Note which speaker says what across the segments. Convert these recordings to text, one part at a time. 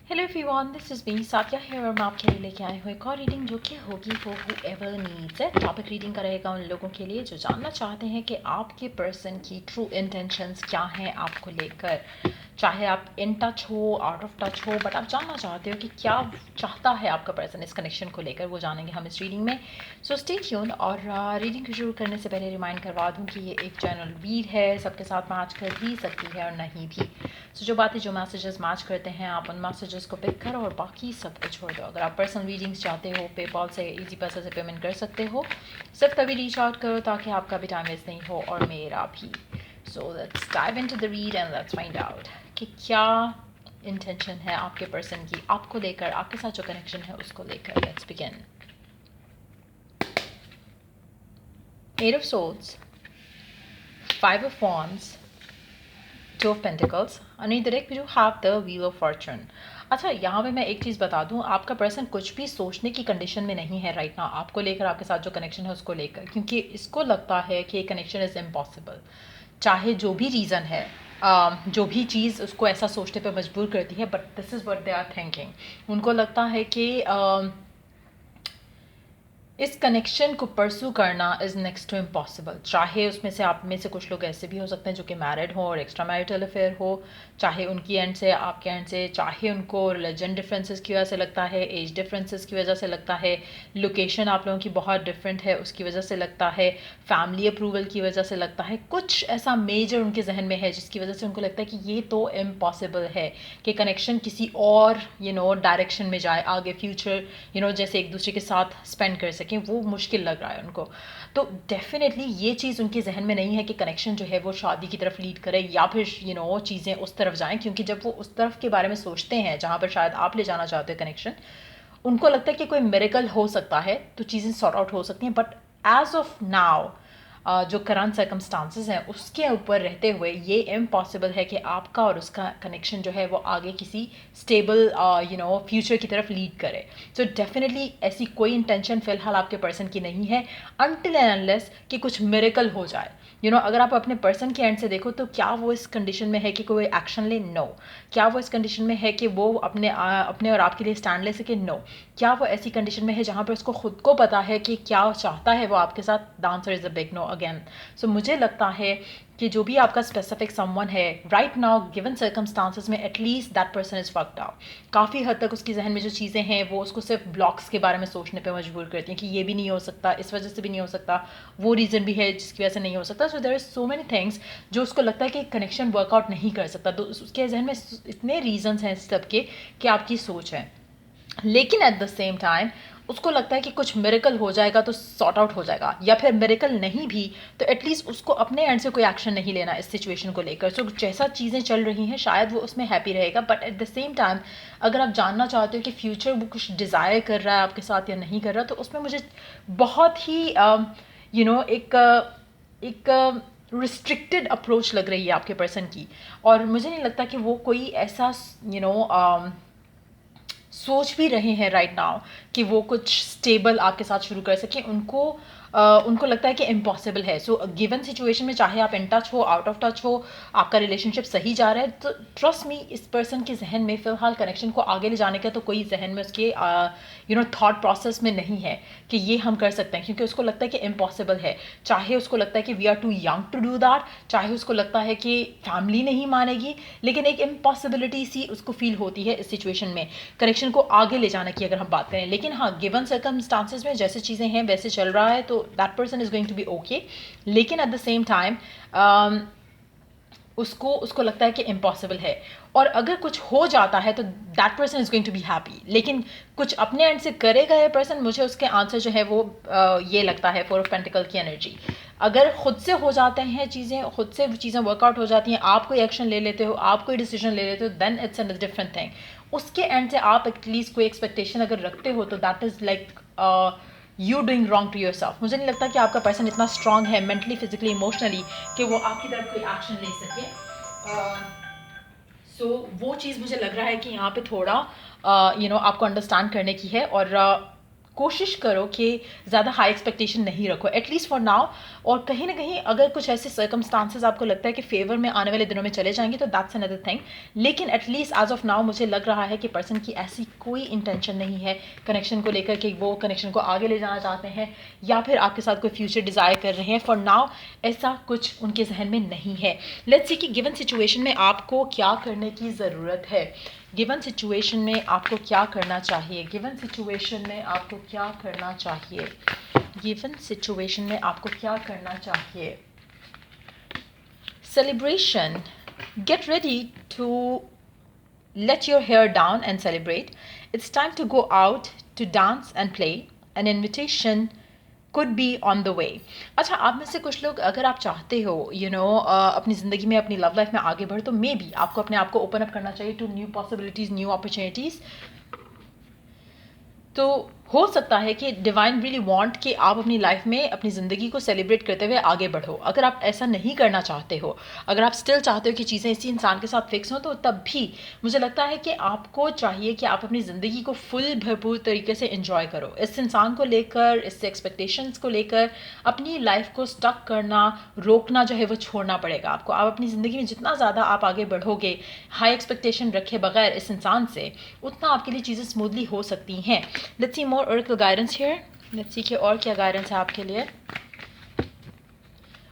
Speaker 1: Hello everyone, this is me Sathiya है और मैं आपके लिए लेके आए हुए एक और रीडिंग जो कि होगी वो हूएवर नीड्स है। टॉपिक रीडिंग का रहेगा उन लोगों के लिए जो जानना चाहते हैं कि आपके पर्सन की ट्रू इंटेंशंस क्या हैं आपको लेकर। चाहे आप इन टच हो, आउट ऑफ टच हो, बट आप जानना चाहते हो कि क्या चाहता है आपका पर्सन इस कनेक्शन को लेकर, वो जानेंगे हम इस रीडिंग में। So stay tuned. और रीडिंग को शुरू करने से पहले रिमाइंड करवा दूँ कि ये एक जनरल रीड है, सबके साथ मैच कर भी सकती है और नहीं भी। सो जो बातें, जो मैसेजेस मैच करते हैं, आप उन मैसेजेस को पिक करो और बाकी सब को छोड़ दो। अगर आप पर्सनल रीडिंग्स चाहते हो, पेपॉल से, इजी पैसा से पेमेंट कर सकते हो। सिर्फ तभी रीच आउट करो ताकि आपका भी टाइम वेस्ट नहीं हो और मेरा भी। So let's dive into the read and let's find out कि क्या इंटेंशन है आपके पर्सन की आपको लेकर, आपके साथ जो कनेक्शन है उसको लेकर। Let's begin. Eight of souls, five of wands, two of pentacles, and direct you have the wheel of fortune। अच्छा, यहाँ पे मैं एक चीज़ बता दूँ, आपका पर्सन कुछ भी सोचने की कंडीशन में नहीं है राइट नाउ आपको लेकर, आपके साथ जो कनेक्शन है उसको लेकर, क्योंकि इसको लगता है कि ये कनेक्शन इज़ इम्पॉसिबल। चाहे जो भी रीज़न है, जो भी चीज़ उसको ऐसा सोचने पे मजबूर करती है, but this is what they are thinking. उनको लगता है कि इस कनेक्शन को परसू करना इज़ नेक्स्ट टू इम्पॉसिबल। चाहे उसमें से आप में से कुछ लोग ऐसे भी हो सकते हैं जो कि मैरिड हो और एक्स्ट्रा मैरिटल अफेयर हो, चाहे उनकी एंड से, आपके एंड से, चाहे उनको रिलीजन डिफरेंसेस की वजह से लगता है, एज डिफरेंसेस की वजह से लगता है, लोकेशन आप लोगों की बहुत डिफरेंट है उसकी वजह से लगता है, फैमिली अप्रूवल की वजह से लगता है, कुछ ऐसा मेजर उनके जहन में है जिसकी वजह से उनको लगता है कि ये तो इम्पॉसिबल है कि कनेक्शन किसी और डायरेक्शन में जाए, आगे फ्यूचर जैसे एक दूसरे के साथ स्पेंड कर सकें, वो मुश्किल लग रहा है उनको। तो डेफिनेटली ये चीज़ उनके जहन में नहीं है कि कनेक्शन जो है वो शादी की तरफ लीड करे या फिर चीज़ें उस तरफ जाएं, क्योंकि जब वो उस तरफ के बारे में सोचते हैं जहाँ पर शायद आप ले जाना चाहते हो कनेक्शन, उनको लगता है कि कोई मिरेकल हो सकता है तो चीज़ें सॉर्ट आउट हो सकती हैं। बट एज ऑफ नाउ जो करंट सर्कमस्टांसेस हैं उसके ऊपर रहते हुए ये इम्पॉसिबल है कि आपका और उसका कनेक्शन जो है वो आगे किसी स्टेबल फ्यूचर की तरफ लीड करे। सो डेफिनेटली ऐसी कोई इंटेंशन फ़िलहाल आपके पर्सन की नहीं है, अनटिल एंड अनलेस कि कुछ मिरेकल हो जाए। अगर आप अपने पर्सन के एंड से देखो तो क्या वो इस कंडीशन में है कि कोई एक्शन ले? नो। क्या वो इस कंडीशन में है कि वो अपने और आपके लिए स्टैंड ले सके? नो। क्या वो ऐसी कंडीशन में है जहाँ पर उसको खुद को पता है कि क्या चाहता है वो आपके साथ? The answer is a big no again. So मुझे लगता है कि जो भी आपका स्पेसिफिक समवन है राइट नाउ गिवन सर्कमस्टांसेस में, at least that person is fucked out. काफ़ी हद तक उसके जहन में जो चीज़ें हैं वो उसको सिर्फ ब्लॉक्स के बारे में सोचने पे मजबूर करती हैं कि ये भी नहीं हो सकता, इस वजह से भी नहीं हो सकता, वो रीज़न भी है जिसकी वजह से नहीं हो सकता। So there is so many things जो उसको लगता है कि कनेक्शन वर्कआउट नहीं कर सकता। तो उसके जहन में इतने रीजंस हैं इस सब के कि आपकी सोच है, लेकिन एट द सेम टाइम उसको लगता है कि कुछ मिरेकल हो जाएगा तो सॉर्ट आउट हो जाएगा, या फिर मिरेकल नहीं भी तो एटलीस्ट उसको अपने एंड से कोई एक्शन नहीं लेना इस सिचुएशन को लेकर। सो जैसा चीज़ें चल रही हैं शायद वो उसमें हैप्पी रहेगा, but at the same time अगर आप जानना चाहते हो कि फ्यूचर वो कुछ डिज़ायर कर रहा है आपके साथ या नहीं कर रहा, तो उसमें मुझे बहुत ही एक रिस्ट्रिक्टेड अप्रोच लग रही है आपके पर्सन की। और मुझे नहीं लगता कि वो कोई ऐसा सोच भी रहे हैं राइट नाउ कि वो कुछ स्टेबल आपके साथ शुरू कर सकें। उनको लगता है कि इम्पॉसिबल है। सो गिवन सिचुएशन में चाहे आप इन टच हो, आउट ऑफ टच हो, आपका रिलेशनशिप सही जा रहा है, तो ट्रस्ट मी इस पर्सन के जहन में फ़िलहाल कनेक्शन को आगे ले जाने का तो कोई जहन में उसके थॉट प्रोसेस में नहीं है कि ये हम कर सकते हैं, क्योंकि उसको लगता है कि इम्पॉसिबल है। चाहे उसको लगता है कि we are too young to do that, चाहे उसको लगता है कि फैमिली नहीं मानेगी, लेकिन एक इम्पॉसिबिलिटी सी उसको फील होती है इस सिचुएशन में कनेक्शन को आगे ले जाने की अगर हम बात करें। लेकिन हाँ, गिवन सर्कमस्टांसेस में जैसे चीज़ें हैं वैसे चल रहा है तो that person is going to be okay. लेकिन एट द सेम टाइम उसको लगता है कि इम्पॉसिबल है, और अगर कुछ हो जाता है तो that person is going to be happy. लेकिन कुछ अपने एंड से करेगा ये पर्सन, मुझे उसके आंसर जो है वो ये लगता है फोर ऑफ पेंटिकल की एनर्जी। अगर खुद से हो जाते हैं चीज़ें, खुद से चीज़ें वर्कआउट हो जाती हैं, आप कोई एक्शन ले लेते हो, आप कोई डिसीजन ले लेते हो, then it's a different thing. उसके एंड से आप एटलीस्ट कोई एक्सपेक्टेशन अगर रखते हो तो that is like you doing wrong to yourself. मुझे नहीं लगता कि आपका पर्सन इतना स्ट्रांग है मेंटली, फिजिकली, इमोशनली कि वो आपकी तरफ कोई एक्शन ले सके। सो वो चीज़ मुझे लग रहा है कि यहाँ पे थोड़ा आपको अंडरस्टैंड करने की है। और कोशिश करो कि ज़्यादा हाई एक्सपेक्टेशन नहीं रखो, एटलीस्ट फॉर नाउ। और कहीं ना कहीं अगर कुछ ऐसे सर्कमस्टांसेस आपको लगता है कि फेवर में आने वाले दिनों में चले जाएंगे तो दैट्स अनदर थिंग, लेकिन एटलीस्ट एज ऑफ नाउ मुझे लग रहा है कि पर्सन की ऐसी कोई इंटेंशन नहीं है कनेक्शन को लेकर कि वो कनेक्शन को आगे ले जाना चाहते हैं या फिर आपके साथ कोई फ्यूचर डिज़ायर कर रहे हैं। फॉर नाउ ऐसा कुछ उनके जहन में नहीं है। लेट्स सी कि गिवन सिचुएशन में आपको क्या करने की ज़रूरत है, गिवन सिचुएशन में आपको क्या करना चाहिए, गिवन सिचुएशन में आपको क्या करना चाहिए, गिवन सिचुएशन में आपको क्या करना चाहिए। Celebration, get ready to let your hair down and celebrate. It's time to go out to dance and play. An invitation could be on the way. अच्छा, आप में से कुछ लोग अगर आप चाहते हो अपनी ज़िंदगी में अपनी लव लाइफ में आगे बढ़, तो मे बी आपको अपने आप को ओपन अप करना चाहिए to new possibilities, new opportunities. तो हो सकता है कि डिवाइन रियली वांट कि आप अपनी लाइफ में अपनी ज़िंदगी को सेलिब्रेट करते हुए आगे बढ़ो। अगर आप ऐसा नहीं करना चाहते हो, अगर आप स्टिल चाहते हो कि चीज़ें इसी इंसान के साथ फिक्स हों, तो तब भी मुझे लगता है कि आपको चाहिए कि आप अपनी ज़िंदगी को फुल भरपूर तरीके से एंजॉय करो। इस इंसान को लेकर, इस एक्सपेक्टेशंस को लेकर अपनी लाइफ को स्टक करना, रोकना जो है वो छोड़ना पड़ेगा आपको। आप अपनी ज़िंदगी में जितना ज़्यादा आप आगे बढ़ोगे हाई एक्सपेक्टेशन रखे बगैर इस इंसान से, उतना आपके लिए चीज़ें स्मूथली हो सकती हैं। Let's see more oracle guidance here. Let's see कि और क्या गाइडेंस है आपके लिए।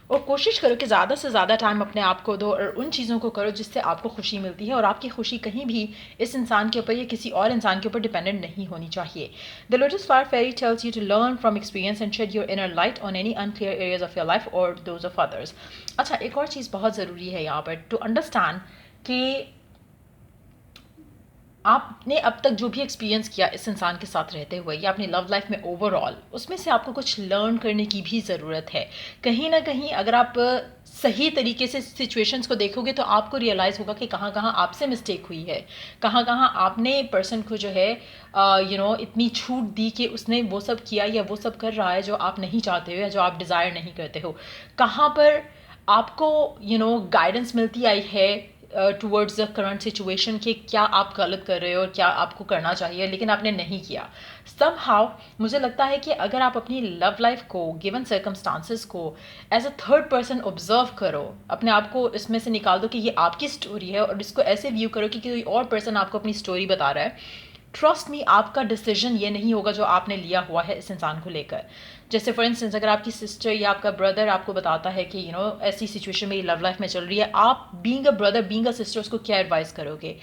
Speaker 1: और कोशिश करो कि ज़्यादा से ज़्यादा टाइम अपने आप को दो और उन चीज़ों को करो जिससे आपको खुशी मिलती है, और आपकी खुशी कहीं भी इस इंसान के ऊपर या किसी और इंसान के ऊपर डिपेंडेंट नहीं होनी चाहिए। The lotus flower fairy tells you to learn from experience and shed your inner light on any unclear areas of your life और दोज ऑफ अदर्स। अच्छा, एक और चीज़ बहुत ज़रूरी है यहाँ पर टू अंडरस्टैंड कि आपने अब तक जो भी एक्सपीरियंस किया इस इंसान के साथ रहते हुए या अपनी लव लाइफ में ओवरऑल, उसमें से आपको कुछ लर्न करने की भी ज़रूरत है। कहीं ना कहीं अगर आप सही तरीके से सिचुएशंस को देखोगे तो आपको रियलाइज़ होगा कि कहाँ कहाँ आपसे मिस्टेक हुई है, कहाँ कहाँ आपने पर्सन को जो है इतनी छूट दी कि उसने वो सब किया या वो सब कर रहा है जो आप नहीं चाहते हो या जो आप डिज़ायर नहीं करते हो। कहाँ पर आपको गाइडेंस मिलती आई है टूवर्ड्स द करंट सिचुएशन कि क्या आप गलत कर रहे हो और क्या आपको करना चाहिए, लेकिन आपने नहीं किया। समहाउ मुझे लगता है कि अगर आप अपनी लव लाइफ को, गिवन सर्कमस्टांसेस को as a third person observe करो, अपने आप को इसमें से निकाल दो कि ये आपकी स्टोरी है और इसको ऐसे व्यू करो कि कोई और पर्सन आपको अपनी स्टोरी बता रहा है, ट्रस्ट मी आपका डिसीजन ये नहीं होगा जो आपने लिया हुआ है इस इंसान को लेकर। जैसे फॉर इंस्टेंस अगर आपकी सिस्टर या आपका ब्रदर आपको बताता है कि ऐसी सिचुएशन मेरी लव लाइफ में चल रही है, आप being a brother, being a sister उसको क्या एडवाइस करोगे,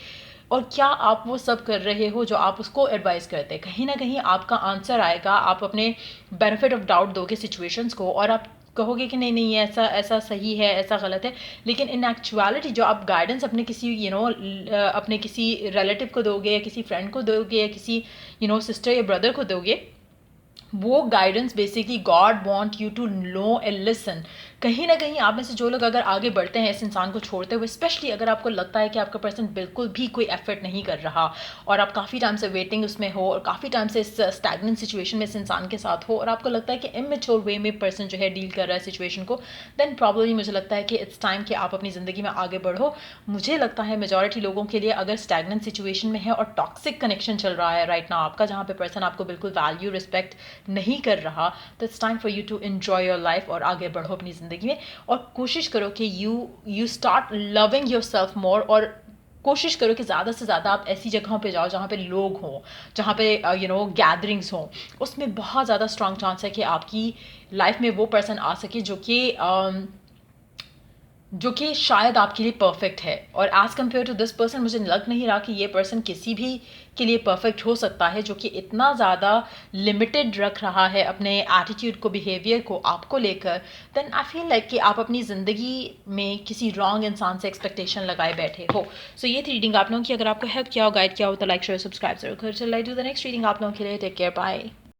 Speaker 1: और क्या आप वो सब कर रहे हो जो आप उसको एडवाइस करते हैं? कहीं ना कहीं आपका आंसर आएगा, आप अपने बेनिफिट ऑफ डाउट दोगे सिचुएशंस को और आप कहोगे कि नहीं नहीं ऐसा ऐसा सही है, ऐसा गलत है। लेकिन इन एक्चुअलिटी जो आप गाइडेंस अपने किसी अपने किसी रिलेटिव को दोगे या किसी फ्रेंड को दोगे या किसी सिस्टर या ब्रदर को दोगे, वो guidance basically God want you to know and listen. कहीं ना कहीं आप में से जो लोग अगर आगे बढ़ते हैं इस इंसान को छोड़ते हुए, स्पेशली अगर आपको लगता है कि आपका पर्सन बिल्कुल भी कोई एफर्ट नहीं कर रहा और आप काफ़ी टाइम से वेटिंग उसमें हो और काफ़ी टाइम से इस स्टैग्नेंट सिचुएशन में इस इंसान के साथ हो और आपको लगता है कि इमेच्योर वे में पर्सन जो है डील कर रहा है सिचुएशन को, देन प्रॉब्लली मुझे लगता है कि इट्स टाइम कि आप अपनी ज़िंदगी में आगे बढ़ो। मुझे लगता है मेजॉरिटी लोगों के लिए अगर स्टैग्नेंट सिचुएशन में है और टॉक्सिक कनेक्शन चल रहा है राइट नाउ आपका, जहाँ पे पर्सन आपको बिल्कुल वैल्यू रिस्पेक्ट नहीं कर रहा, तो it's time for you to enjoy your life और आगे बढ़ो अपनी ज़िंदगी में। और कोशिश करो कि you start loving your self मोर, और कोशिश करो कि ज़्यादा से ज़्यादा आप ऐसी जगहों पे जाओ जहाँ पे लोग हों, जहाँ पे गैदरिंग्स हों। उसमें बहुत ज़्यादा स्ट्रॉन्ग चांस है कि आपकी लाइफ में वो पर्सन आ सके जो कि शायद आपके लिए परफेक्ट है। और as compare to this person मुझे लग नहीं रहा कि ये पर्सन किसी भी के लिए परफेक्ट हो सकता है जो कि इतना ज़्यादा लिमिटेड रख रहा है अपने एटीट्यूड को, बिहेवियर को आपको लेकर। देन आई फील लाइक कि आप अपनी ज़िंदगी में किसी रॉन्ग इंसान से एक्सपेक्टेशन लगाए बैठे हो। सो ये थी रीडिंग आप लोगों की। अगर आपको हेल्प किया हो, गाइड किया हो तो लाइक शेयर सब्सक्राइब जरूर कर। चल I do the next reading आप लोगों के लिए। Take care, bye.